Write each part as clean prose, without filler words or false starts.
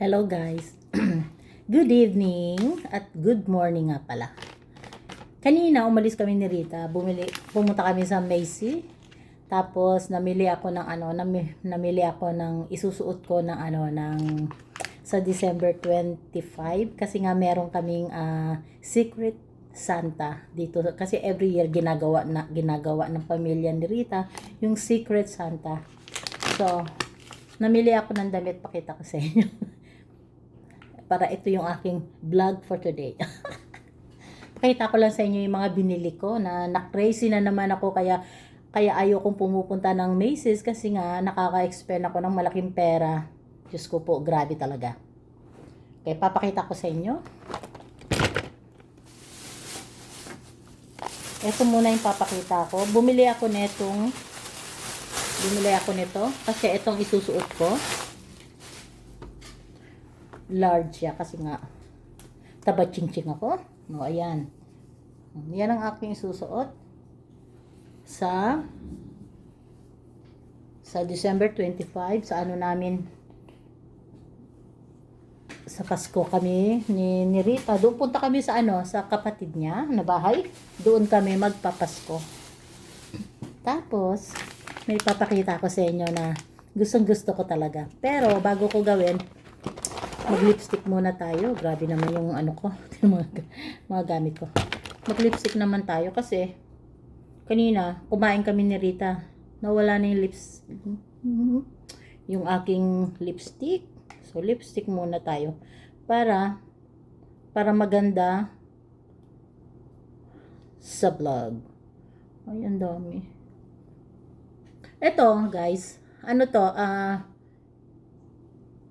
Hello guys. Good evening at good morning nga pala. Kanina umalis kami ni Rita, pumunta kami sa Macy. Tapos namili ako ng namili ako ng isusuot ko ng sa December 25 kasi nga meron kaming Secret Santa dito kasi every year ginagawa ng pamilya ni Rita yung Secret Santa. So, namili ako ng damit, pakita ko sa inyo. Para ito yung aking vlog for today. Pakita ko lang sa inyo yung mga binili ko na crazy na naman ako kaya ayokong pumupunta ng Macy's kasi nga nakaka-expend ako ng malaking pera. Diyos ko po, grabe talaga. Okay, papakita ko sa inyo. Ito muna yung papakita ko. Bumili ako nito kasi itong isusuot ko. Large siya kasi nga taba-ching-ching ako. No, ayan. Yan ang aking susuot sa December 25 sa sa Pasko kami ni Rita. Doon punta kami sa sa kapatid niya na bahay. Doon kami magpapasko. Tapos may papakita ko sa inyo na gustong-gusto ko talaga. Pero bago ko gawin, mag-lipstick muna tayo. Grabe naman yung ko, yung mga gamit ko. Mag-lipstick naman tayo kasi kanina kumain kami ni Rita. Nawala na yung yung aking lipstick. So lipstick muna tayo para maganda sa vlog. Ay, ang dami. Ito, guys,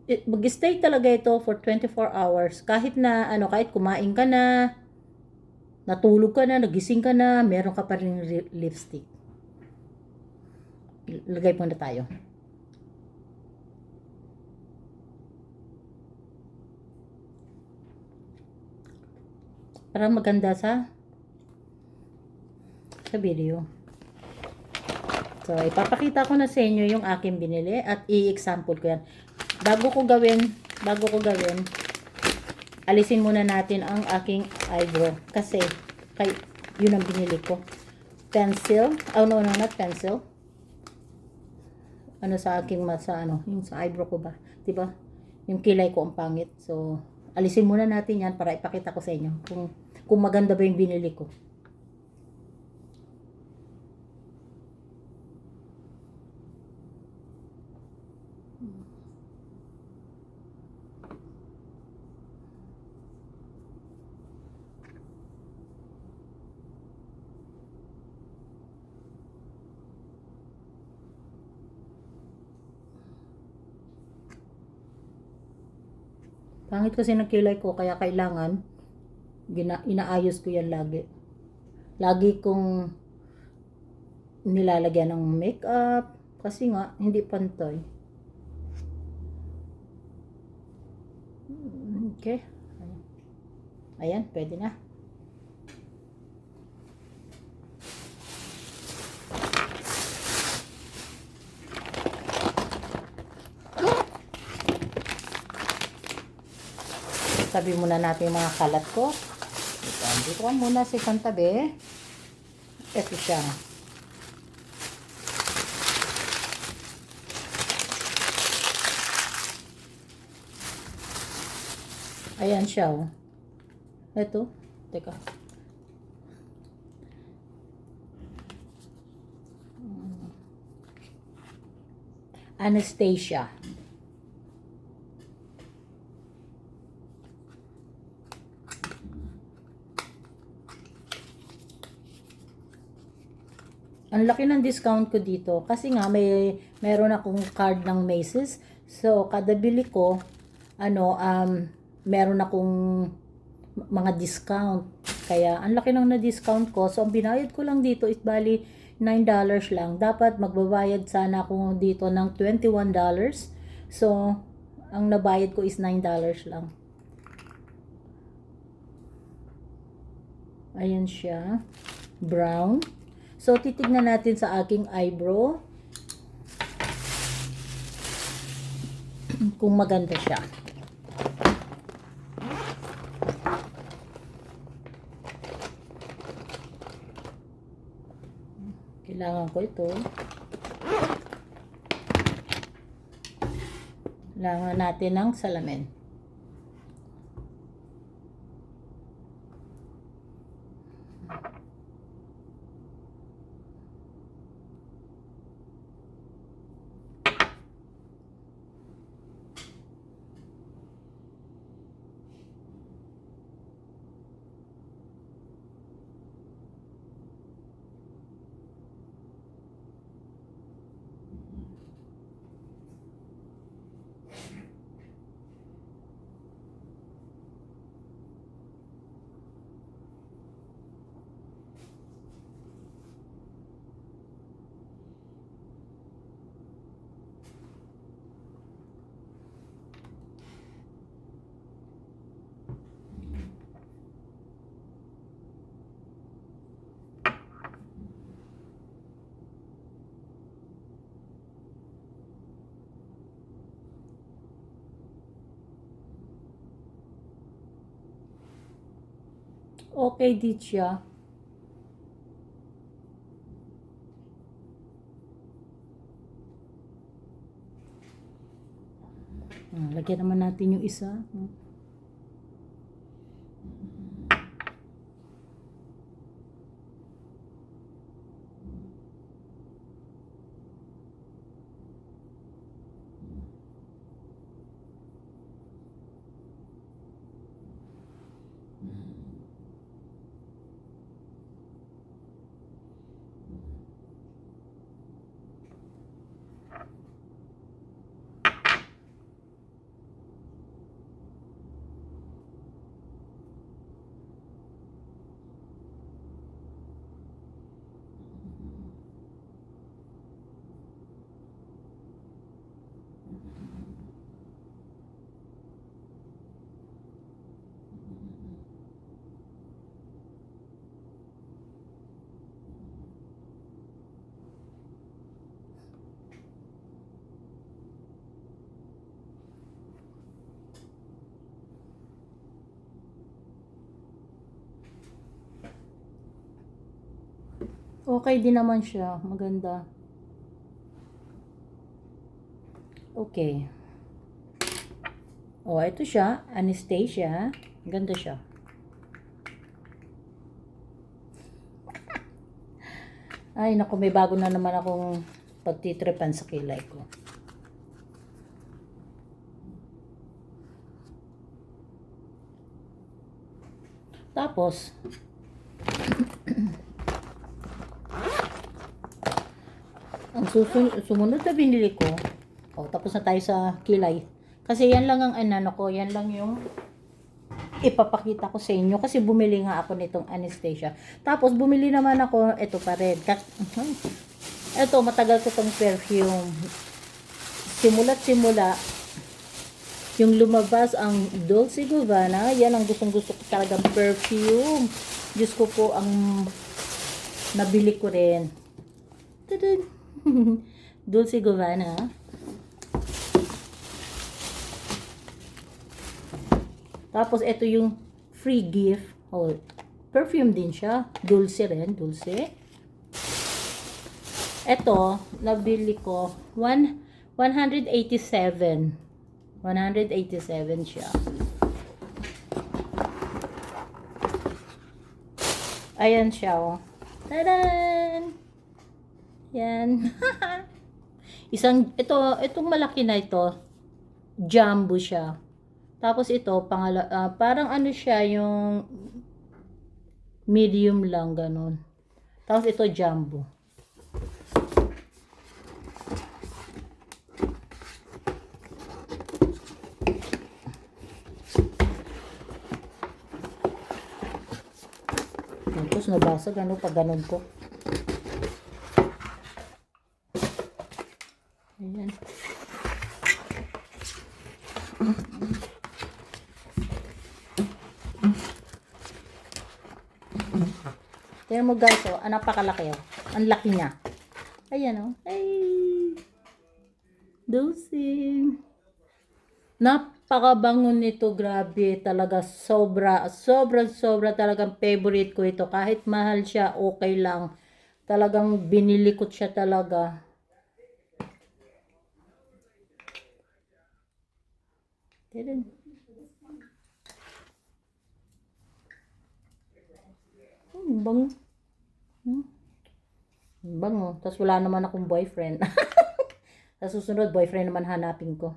mag-stay talaga ito for 24 hours. Kahit na, kahit kumain ka na, natulog ka na, nagising ka na, meron ka pa rin lipstick. Lagay muna tayo. Para maganda sa video. So, ipapakita ko na sa inyo yung aking binili at i-example ko yan. Bago ko gawin, alisin muna natin ang aking eyebrow. Kasi, yun ang binili ko. Pencil. Oh, no, not pencil. Sa aking yung sa eyebrow ko ba? Diba? Yung kilay ko ang pangit. So, alisin muna natin yan para ipakita ko sa inyo kung maganda ba yung binili ko. Pangit kasi ng kilay ko kaya kailangan inaayos ko yan lagi. Lagi kong nilalagyan ng makeup kasi nga hindi pantay. Okay. Ayan, pwede na. Tabi muna natin yung mga kalat ko. Dito ko muna sa isang tabi. Ito siya. Ayan siya, oh. Ito. Teka. Anastasia. Ang laki ng discount ko dito kasi nga meron akong card ng Macy's. So kada bili ko meron akong mga discount. Kaya ang laki ng na-discount ko. So ang binayad ko lang dito is bali $9 lang. Dapat magbabayad sana ako dito ng $21. So ang nabayad ko is $9 lang. Ayan siya. Brown. So, titignan natin sa aking eyebrow kung maganda siya. Kailangan ko ito. Kailangan natin ng salamin. Okay, di siya. Lagyan naman natin yung isa. Okay din naman siya. Maganda. Okay. Oh, ito siya. Anastasia. Ganda siya. Ay, naku, may bago na naman akong pagtitripan sa kilay ko. Tapos, ang sumunod na binili ko, tapos na tayo sa kilay. Kasi yan lang ang ano ko, yan lang yung ipapakita ko sa inyo. Kasi bumili nga ako nitong Anastasia. Tapos bumili naman ako, ito pa rin. Ito, matagal ko tong perfume. Simula't simula, yung lumabas ang Dolce Gabbana, yan ang gustong gusto ko talagang perfume. Diyos ko po, ang nabili ko rin. Tudun! Dolce Gabbana. Tapos ito yung free gift. Oh, perfume din siya. Dulce rin, dulce. Ito, nabili ko 187. 187 siya. Ayan siya, oh. Tadan! Yan. Itong malaki na ito, jumbo siya. Tapos ito, parang ano siya, yung medium lang, ganun. Tapos ito, jumbo. Tapos nabasag, ano, pag ganun ko. Ayan. Tingnan mo guys, oh, napakalaki, oh. Ang laki niya. Ayan, oh. Ay! Dosing. Napakabango nito, grabe. Talaga, sobra talagang favorite ko ito. Kahit mahal siya, okay lang. Talagang binilikot siya talaga. Bang. Bango. Tapos wala naman akong boyfriend. Sa susunod, boyfriend naman hanapin ko.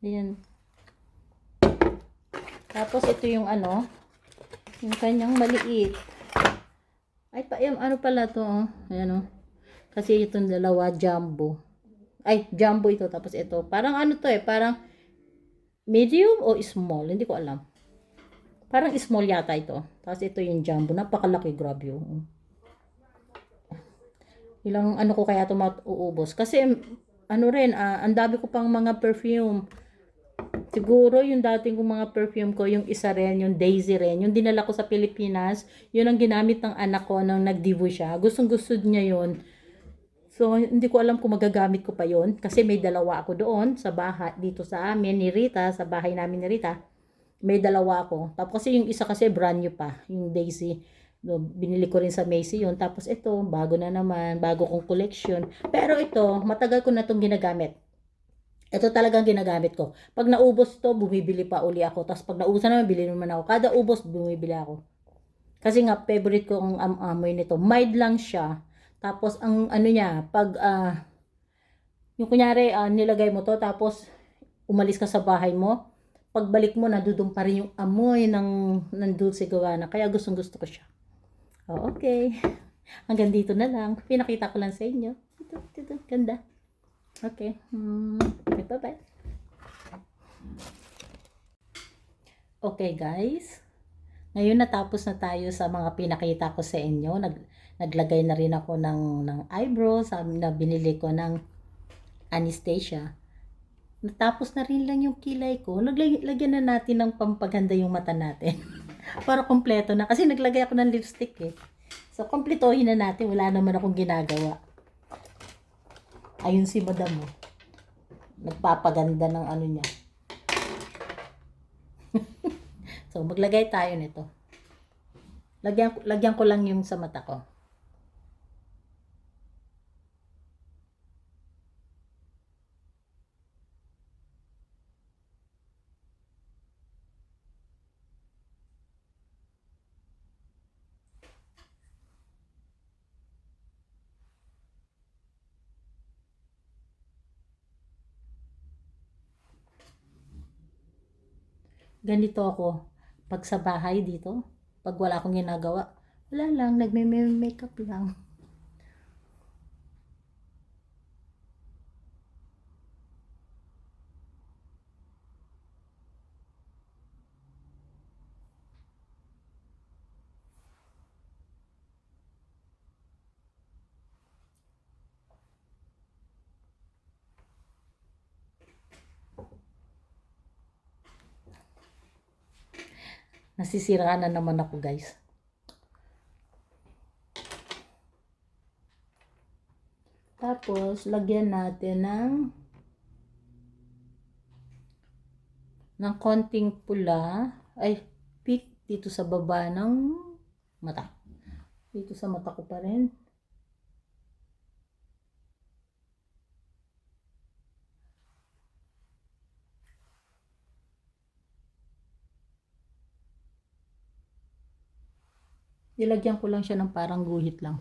Ayan. Tapos ito yung ano, yung kanyang maliit. Ay, ano pala to, oh. Ayan, oh. Kasi itong dalawa, jumbo. Ay, jumbo ito. Tapos ito, parang ano to parang medium o small. Hindi ko alam. Parang small yata ito. Tapos ito yung jumbo. Napakalaki, grabe yung. Ilang ano ko kaya ito mauubos. Kasi, ano rin, ang dami ko pang mga perfume. Siguro yung dating kong mga perfume ko, yung isa rin, yung Daisy rin, yung dinala ko sa Pilipinas, yun ang ginamit ng anak ko nang nag-divo siya. Gustong gusto niya yun. So, hindi ko alam kung magagamit ko pa yun. Kasi may dalawa ako doon sa bahay, dito sa amin ni Rita, sa bahay namin ni Rita. May dalawa ako. Tapos kasi yung isa kasi brand new pa, yung Daisy. No, binili ko rin sa Macy yun. Tapos ito, bago na naman, bago kong collection. Pero ito, matagal ko na itong ginagamit. Ito talagang ginagamit ko. Pag naubos to, bumibili pa uli ako. Tapos pag naubusan naman, bili naman ako. Kada ubos, bumibili ako. Kasi nga, favorite ko ang amoy nito. Mild lang siya. Tapos, ang ano niya, pag, yung kunyari, nilagay mo to, tapos, umalis ka sa bahay mo, pagbalik mo, nadudong pa rin yung amoy ng Dulce Gabbana. Kaya gustong gusto ko siya. Oh, okay. Hanggang dito na lang. Pinakita ko lang sa inyo. Ito, ganda. Okay. Bye-bye. Okay, guys. Ngayon natapos na tayo sa mga pinakita ko sa inyo. Naglagay na rin ako ng eyebrows na binili ko ng Anastasia. Natapos na rin lang yung kilay ko. Lagyan na natin ng pampaganda yung mata natin. Para kompleto na. Kasi naglagay ako ng lipstick So, kompletohin na natin. Wala naman akong ginagawa. Ayun si madam mo. Nagpapaganda ng ano niya. So, maglagay tayo nito. Lagyan ko lang yung sa mata ko. Ganito ako pag sa bahay dito. Pag wala akong ginagawa, wala lang, nagme-makeup lang. Nasisiraan na naman ako, guys. Tapos, lagyan natin ng konting pula. Ay, pink dito sa baba ng mata. Dito sa mata ko pa rin. Nilagyan ko lang siya ng parang guhit lang.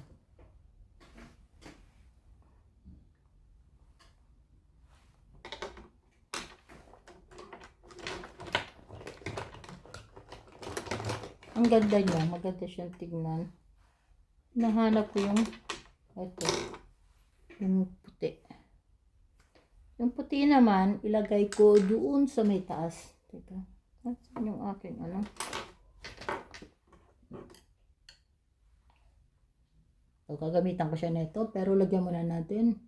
Ang ganda niya. Maganda siyang tignan. Nahanap ko yung ito. Yung puti. Yung puti naman, ilagay ko doon sa may taas. Teka. Saan yung aking ano? So, gagamitan ko siya nito. Pero lagyan muna natin.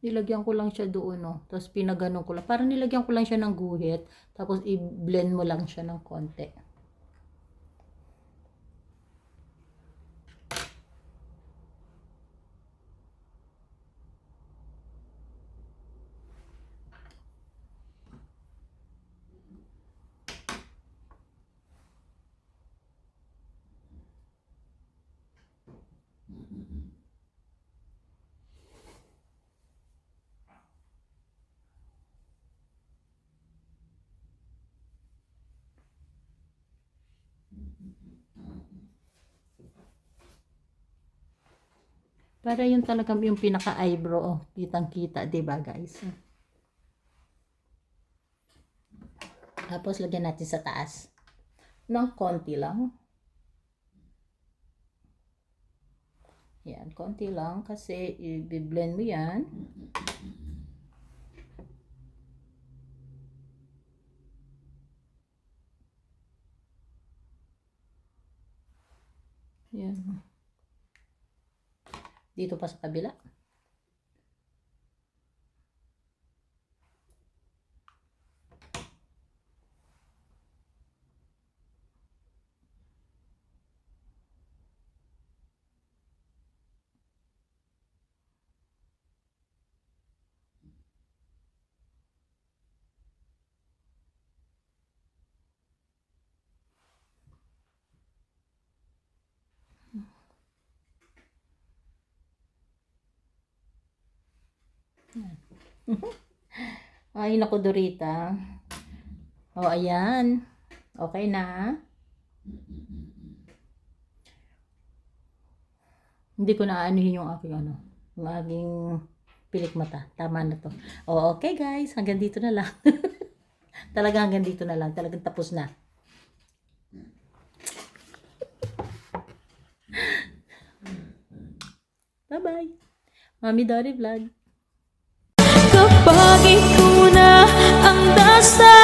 Nilagyan ko lang siya doon, no. Tapos pinaganon ko lang. Parang nilagyan ko lang siya ng guhit. Tapos i-blend mo lang siya ng konti. Para yung talagang yung pinaka-eyebrow, oh, kitang-kita, 'di ba, guys? Tapos lagyan natin sa taas ng konti lang. Yan, konti lang kasi i-blend mo yan. Yan. Dito pa sa kabila. Ay, naku, Dorita. O, ayan. Okay na. Hindi ko na anuhin yung aking yung aking pilik mata. Tama na to. O, okay guys. Hanggang dito na lang. Talagang hanggang dito na lang. Talagang tapos na. Bye-bye. Mami Dory Vlog. Kapag ikaw na ang dasal